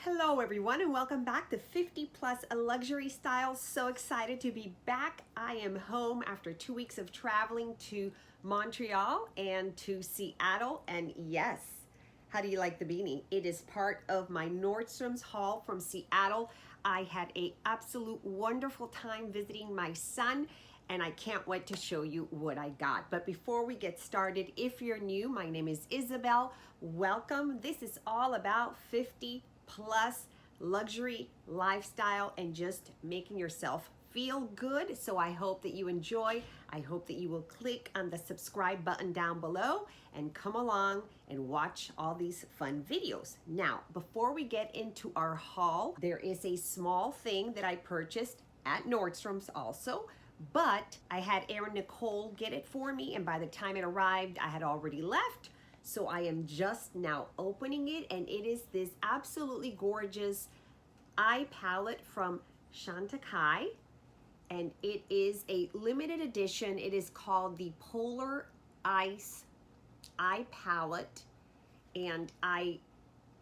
Hello everyone and welcome back to 50 Plus Luxury Styles. So excited to be back. I am home after 2 weeks of traveling to Montreal and to Seattle, and yes, how do you like the beanie? It is part of my Nordstrom's haul from Seattle. I had an absolute wonderful time visiting my son, and I can't wait to show you what I got. But before we get started, if you're new, my name is Isabel. Welcome. This is all about 50 plus luxury lifestyle and just making yourself feel good. So I hope that you enjoy. I hope that you will click on the subscribe button down below and come along and watch all these fun videos. Now, before we get into our haul, there is a small thing that I purchased at Nordstrom's also, but I had Erin Nicole get it for me, and by the time it arrived, I had already left. So I am just now opening it, and it is this absolutely gorgeous eye palette from Chantecaille, and it is a limited edition. It is called the Polar Ice Eye Palette, and I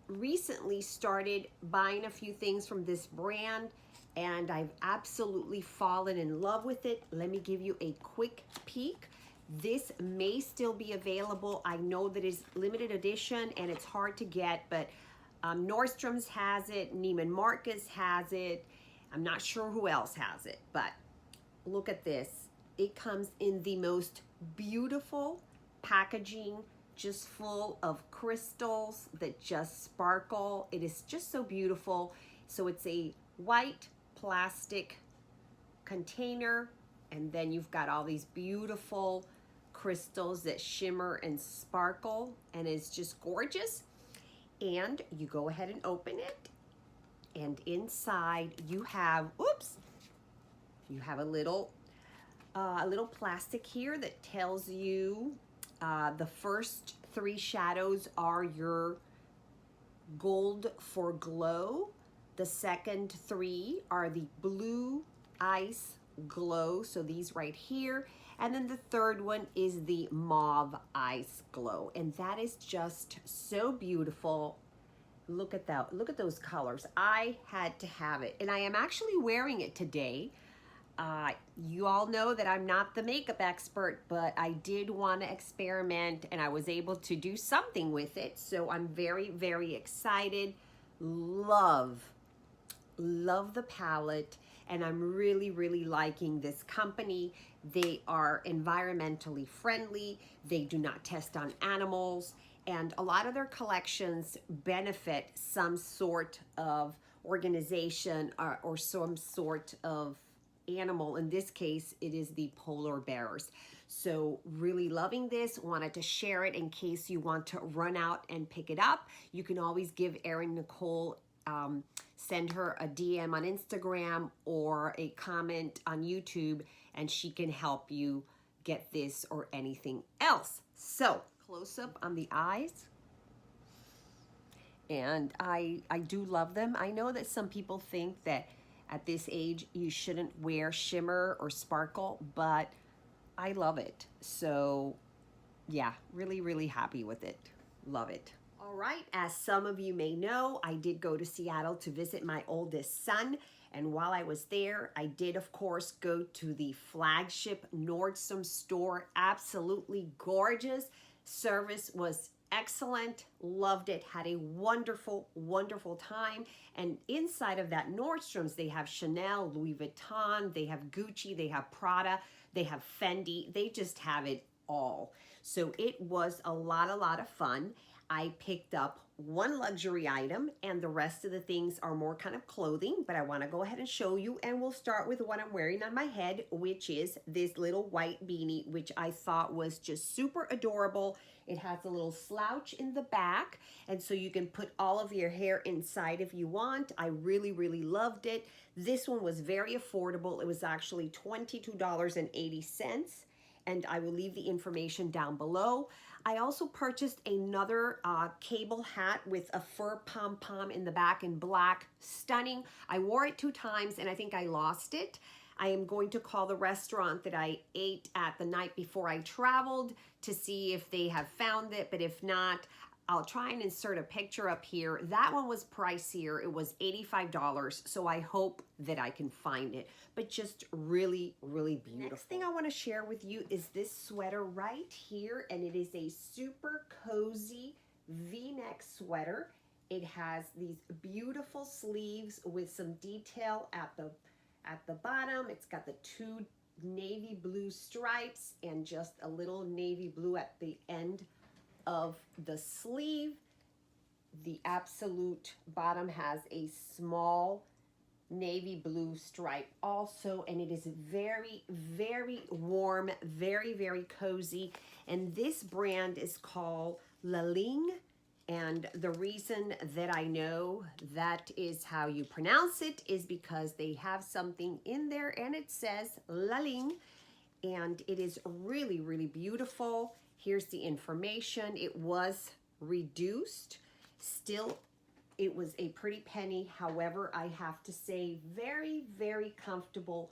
recently started buying a few things from this brand, and I've absolutely fallen in love with it. Let me give you a quick peek. This may still be available. I know that it's limited edition and it's hard to get, but Nordstrom's has it, Neiman Marcus has it. I'm not sure who else has it, but look at this. It comes in the most beautiful packaging, just full of crystals that just sparkle. It is just so beautiful. So it's a white plastic container, and then you've got all these beautiful crystals that shimmer and sparkle, and it's just gorgeous. And you go ahead and open it, and inside you have, oops, you have a little plastic here that tells you the first 3 shadows are your gold for glow. The second 3 are the blue ice glow, so these right here, and then the third one is the mauve ice glow, and that is just so beautiful. Look at that, look at those colors. I had to have it, and I am actually wearing it today. You all know that I'm not the makeup expert, but I did want to experiment, and I was able to do something with it, so I'm very, very excited. Love the palette, and I'm really, really liking this company. They are environmentally friendly. They do not test on animals, and a lot of their collections benefit some sort of organization or some sort of animal. In this case, it is the polar bears. So really loving this. Wanted to share it in case you want to run out and pick it up. You can always give Erin Nicole send her a DM on Instagram or a comment on YouTube, and she can help you get this or anything else. So close up on the eyes, and I do love them. I know that some people think that at this age you shouldn't wear shimmer or sparkle, but I love it. So yeah, really, really happy with it. Love it. All right, as some of you may know, I did go to Seattle to visit my oldest son, and while I was there, I did, of course, go to the flagship Nordstrom store. Absolutely gorgeous. Service was excellent. Loved it. Had a wonderful, wonderful time. And inside of that Nordstrom's, they have Chanel, Louis Vuitton, they have Gucci, they have Prada, they have Fendi. They just have it all. So it was a lot of fun. I picked up one luxury item, and the rest of the things are more kind of clothing, but I want to go ahead and show you, and we'll start with what I'm wearing on my head, which is this little white beanie, which I thought was just super adorable. It has a little slouch in the back, and so you can put all of your hair inside if you want. I really, really loved it. This one was very affordable. It was actually $22.80, and I will leave the information down below. I also purchased another cable hat with a fur pom-pom in the back in black. Stunning. I wore it 2 times and I think I lost it. I am going to call the restaurant that I ate at the night before I traveled to see if they have found it, but if not, I'll try and insert a picture up here. That one was pricier. It was $85, so I hope that I can find it. But just really, really beautiful. Next thing I want to share with you is this sweater right here, and it is a super cozy V-neck sweater. It has these beautiful sleeves with some detail at the bottom. It's got the two navy blue stripes and just a little navy blue at the end of the sleeve. The absolute bottom has a small navy blue stripe also, and it is very, very warm, very, very cozy. And this brand is called Ligne, and the reason that I know that is how you pronounce it is because they have something in there and it says Ligne, and it is really, really beautiful. Here's the information. It was reduced. Still, it was a pretty penny. However, I have to say, very, very comfortable,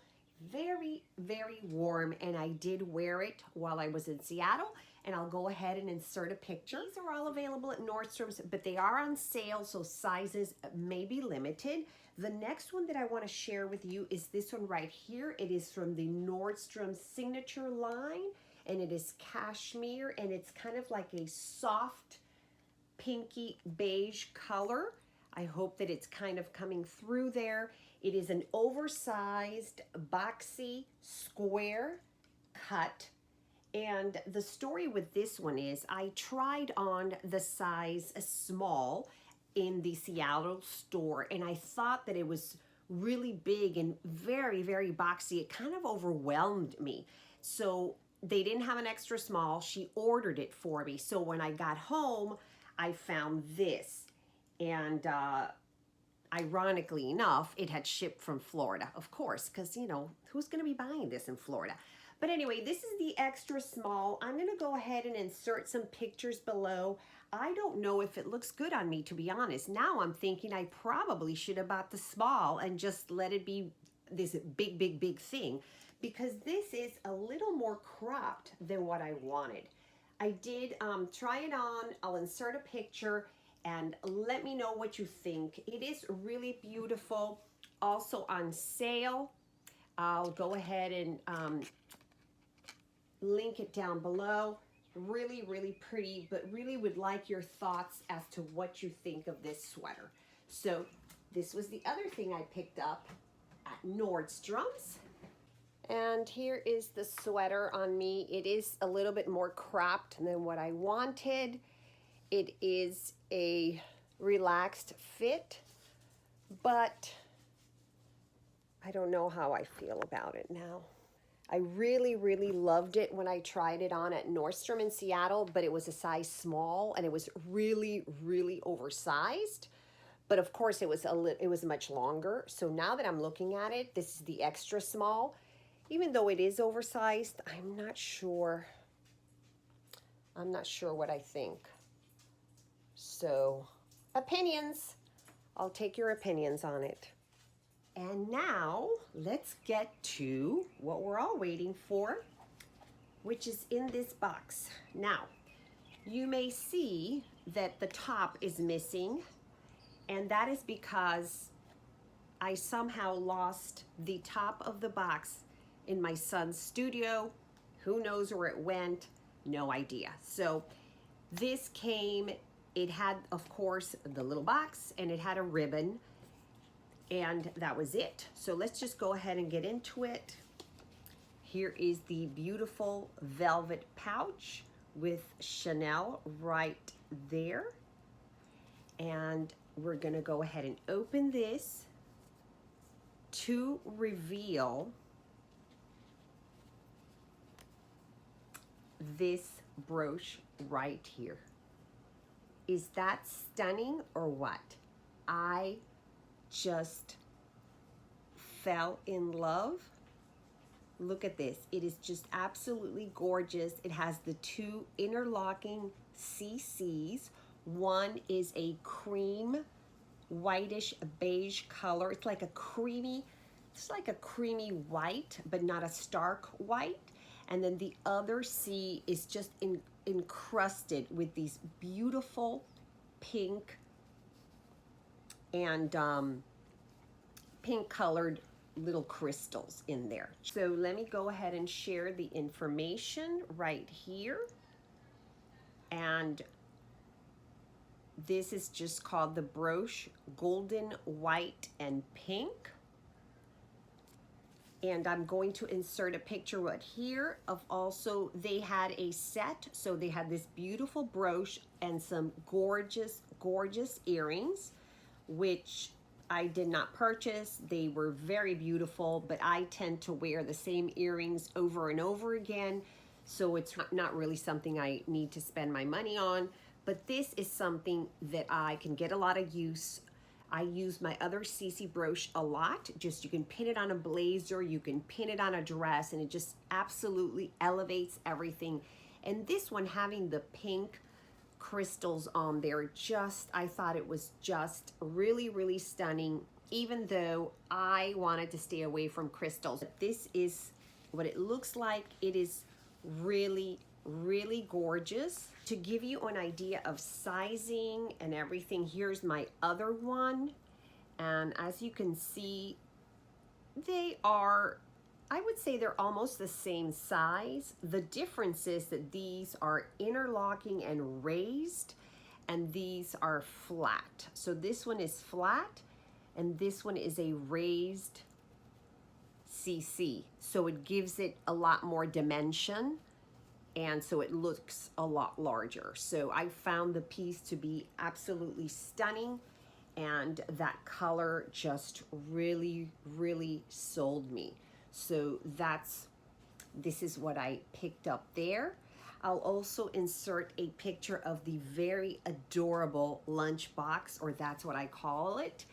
very, very warm, and I did wear it while I was in Seattle, and I'll go ahead and insert a picture. These are all available at Nordstrom's, but they are on sale, so sizes may be limited. The next one that I want to share with you is this one right here. It is from the Nordstrom signature line, and it is cashmere, and it's kind of like a soft pinky beige color. I hope that it's kind of coming through there. It is an oversized, boxy, square cut. And the story with this one is I tried on the size small in the Seattle store, and I thought that it was really big and very, very boxy. It kind of overwhelmed me. So they didn't have an extra small. She ordered it for me. So when I got home, I found this. And ironically enough, it had shipped from Florida, of course, because, you know, who's going to be buying this in Florida? But anyway, this is the extra small. I'm going to go ahead and insert some pictures below. I don't know if it looks good on me, to be honest. Now I'm thinking I probably should have bought the small and just let it be this big, big, big thing, because this is a little more cropped than what I wanted. I did try it on. I'll insert a picture and let me know what you think. It is really beautiful. Also on sale. I'll go ahead and link it down below. Really, really pretty, but really would like your thoughts as to what you think of this sweater. So this was the other thing I picked up at Nordstrom's. And here is the sweater on me. It is a little bit more cropped than what I wanted. It is a relaxed fit, but I don't know how I feel about it now. I really, really loved it when I tried it on at Nordstrom in Seattle, but it was a size small and it was really, really oversized. But of course it was much longer. So now that I'm looking at it, this is the extra small. Even though it is oversized, I'm not sure what I think. So, opinions. I'll take your opinions on it. And now, let's get to what we're all waiting for, which is in this box. Now, you may see that the top is missing, and that is because I somehow lost the top of the box in my son's studio. Who knows where it went? No idea. So this came, it had, of course, the little box, and it had a ribbon, and that was it. So let's just go ahead and get into it. Here is the beautiful velvet pouch with Chanel right there. And we're gonna go ahead and open this to reveal this brooch right here. Is that stunning or what? I just fell in love. Look at this. It is just absolutely gorgeous. It has the two interlocking CCs. One is a cream, whitish beige color. It's like a creamy white, but not a stark white. And then the other C is just encrusted with these beautiful pink and pink colored little crystals in there. So let me go ahead and share the information right here. And this is just called the brooch, golden, white, and pink. And I'm going to insert a picture right here of also, they had a set. So they had this beautiful brooch and some gorgeous, gorgeous earrings, which I did not purchase. They were very beautiful, but I tend to wear the same earrings over and over again. So it's not really something I need to spend my money on. But this is something that I can get a lot of use. I use my other CC brooch a lot. Just you can pin it on a blazer, you can pin it on a dress, and it just absolutely elevates everything. And this one, having the pink crystals on there, I thought it was just really, really stunning, even though I wanted to stay away from crystals. This is what it looks like. It is really, really gorgeous. To give you an idea of sizing and everything, here's my other one. And as you can see, they are, I would say they're almost the same size. The difference is that these are interlocking and raised, and these are flat. So this one is flat, and this one is a raised CC. So it gives it a lot more dimension, and so it looks a lot larger. So I found the piece to be absolutely stunning, and that color just really, really sold me. So this is what I picked up there. I'll also insert a picture of the very adorable lunch box, or that's what I call it.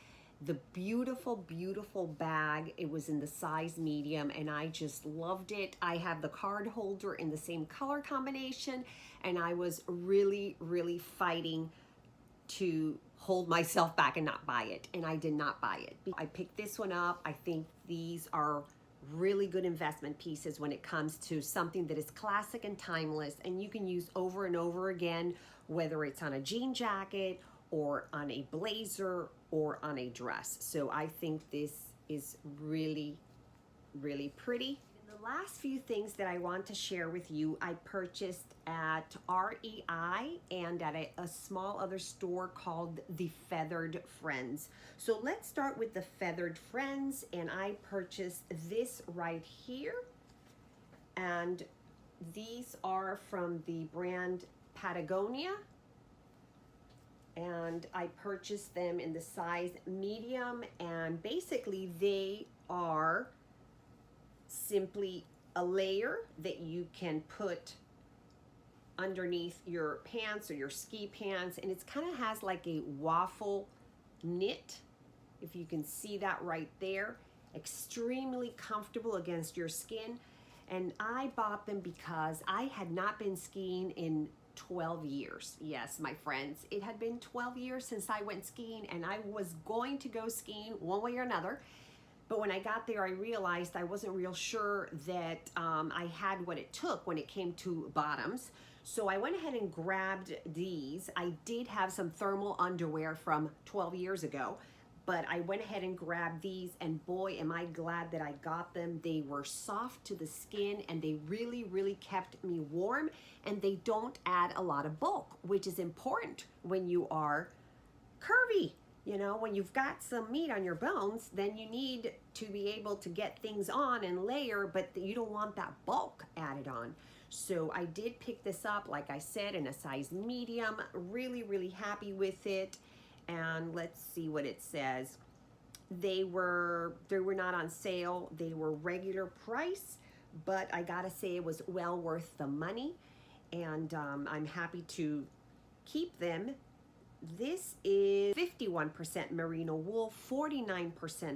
The beautiful, beautiful bag. It was in the size medium, and I just loved it. I have the card holder in the same color combination, and I was really, really fighting to hold myself back and not buy it, and I did not buy it. I picked this one up. I think these are really good investment pieces when it comes to something that is classic and timeless, and you can use over and over again, whether it's on a jean jacket or on a blazer or on a dress. So I think this is really, really pretty. And the last few things that I want to share with you, I purchased at REI and at a small other store called the Feathered Friends. So let's start with the Feathered Friends, and I purchased this right here. And these are from the brand Patagonia. And I purchased them in the size medium, and basically they are simply a layer that you can put underneath your pants or your ski pants, and it's kind of has like a waffle knit, if you can see that right there. Extremely comfortable against your skin. And I bought them because I had not been skiing in 12 years. Yes, my friends, it had been 12 years since I went skiing, and I was going to go skiing one way or another. But when I got there, I realized I wasn't real sure that I had what it took when it came to bottoms. So I went ahead and grabbed these. I did have some thermal underwear from 12 years ago, but I went ahead and grabbed these, and boy, am I glad that I got them. They were soft to the skin, and they really, really kept me warm, and they don't add a lot of bulk, which is important when you are curvy. You know, when you've got some meat on your bones, then you need to be able to get things on and layer, but you don't want that bulk added on. So I did pick this up, like I said, in a size medium. Really, really happy with it. And let's see what it says. They were not on sale. They were regular price, but I gotta say it was well worth the money. And I'm happy to keep them. This is 51% merino wool, 49%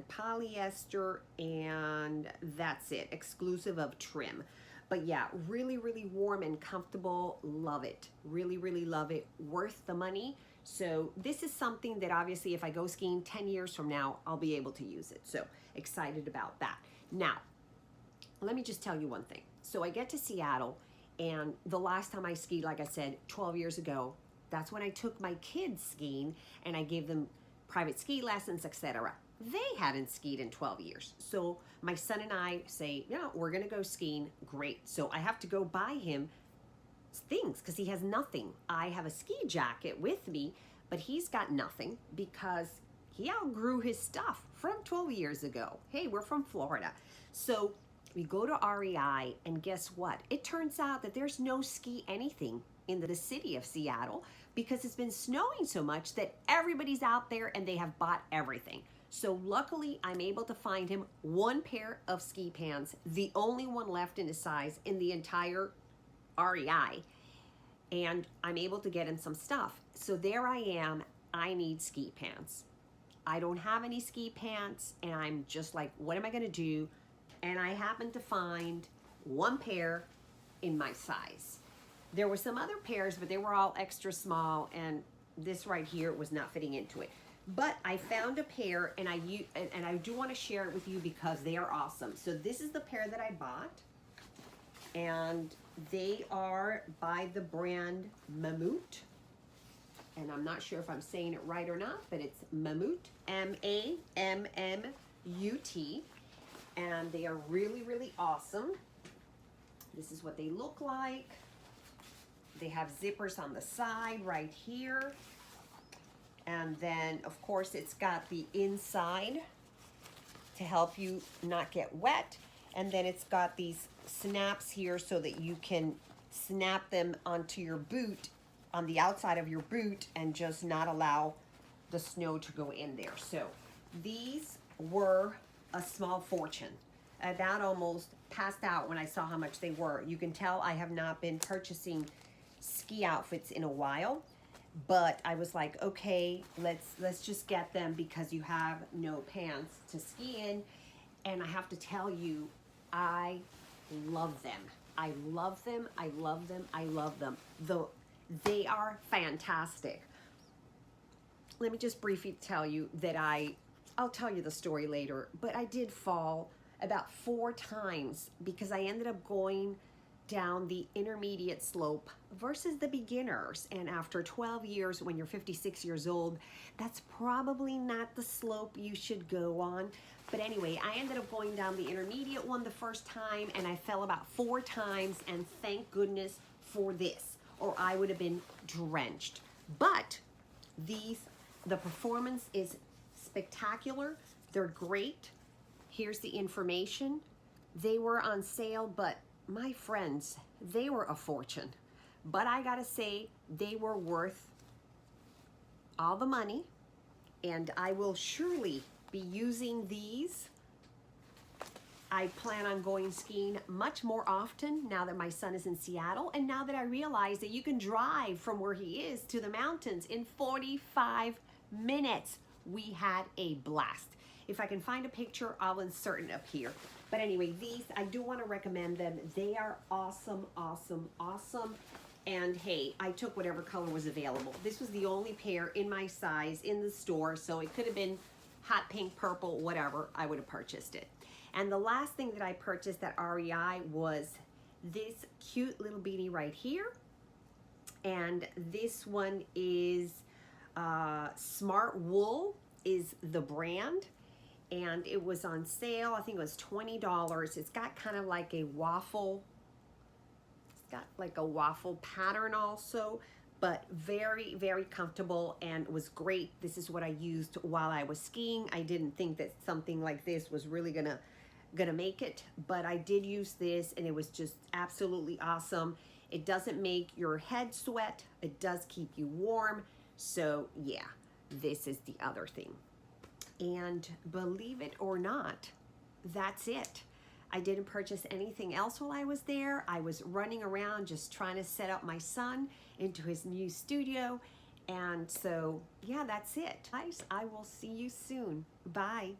polyester, and that's it, exclusive of trim. But yeah, really, really warm and comfortable. Love it. Really, really love it. Worth the money. So this is something that obviously if I go skiing 10 years from now, I'll be able to use it. So excited about that. Now, let me just tell you one thing. So I get to Seattle, and the last time I skied, like I said, 12 years ago, that's when I took my kids skiing and I gave them private ski lessons, etc. They hadn't skied in 12 years. So my son and I say, yeah, we're gonna go skiing. Great. So I have to go buy him things because he has nothing. I have a ski jacket with me, but he's got nothing because he outgrew his stuff from 12 years ago. Hey, we're from Florida. So we go to REI, and guess what? It turns out that there's no ski anything in the city of Seattle because it's been snowing so much that everybody's out there and they have bought everything. So luckily, I'm able to find him one pair of ski pants, the only one left in his size in the entire REI, and I'm able to get him some stuff. So there I am, I need ski pants. I don't have any ski pants, and I'm just like, what am I gonna do? And I happened to find one pair in my size. There were some other pairs, but they were all extra small, and this right here was not fitting into it. But I found a pair, and I do want to share it with you because they are awesome. So this is the pair that I bought, and they are by the brand Mammut. And I'm not sure if I'm saying it right or not, but it's Mammut, M-A-M-M-U-T. And they are really, really awesome. This is what they look like. They have zippers on the side right here. And then, of course, it's got the inside to help you not get wet. And then it's got these snaps here so that you can snap them onto your boot, on the outside of your boot, and just not allow the snow to go in there. So these were a small fortune. I about almost passed out when I saw how much they were. You can tell I have not been purchasing ski outfits in a while, but I was like, okay, let's just get them because you have no pants to ski in. And I have to tell you, I love them. I love them, I love them, I love them. They are fantastic. Let me just briefly tell you that I'll tell you the story later, but I did fall about 4 times because I ended up going down the intermediate slope versus the beginners. And after 12 years, when you're 56 years old, that's probably not the slope you should go on. But anyway, I ended up going down the intermediate one the first time, and I fell about 4 times, and thank goodness for this, or I would have been drenched. But the performance is spectacular. They're great. Here's the information. They were on sale, but my friends, they were a fortune. But I gotta say, they were worth all the money, and I will surely be using these. I plan on going skiing much more often now that my son is in Seattle, and now that I realize that you can drive from where he is to the mountains in 45 minutes. We had a blast. If I can find a picture, I'll insert it up here. But anyway, these, I do want to recommend them. They are awesome, awesome, awesome. And hey, I took whatever color was available. This was the only pair in my size in the store, so it could have been hot pink, purple, whatever. I would have purchased it. And the last thing that I purchased at REI was this cute little beanie right here. And this one is Smartwool is the brand. And it was on sale. I think it was $20. It's got kind of like a waffle. It's got like a waffle pattern also, but very, very comfortable and was great. This is what I used while I was skiing. I didn't think that something like this was really gonna make it, but I did use this, and it was just absolutely awesome. It doesn't make your head sweat. It does keep you warm. So yeah, this is the other thing. And believe it or not, that's it. I didn't purchase anything else while I was there. I was running around just trying to set up my son into his new studio. And so, yeah, that's it. Guys, I will see you soon. Bye.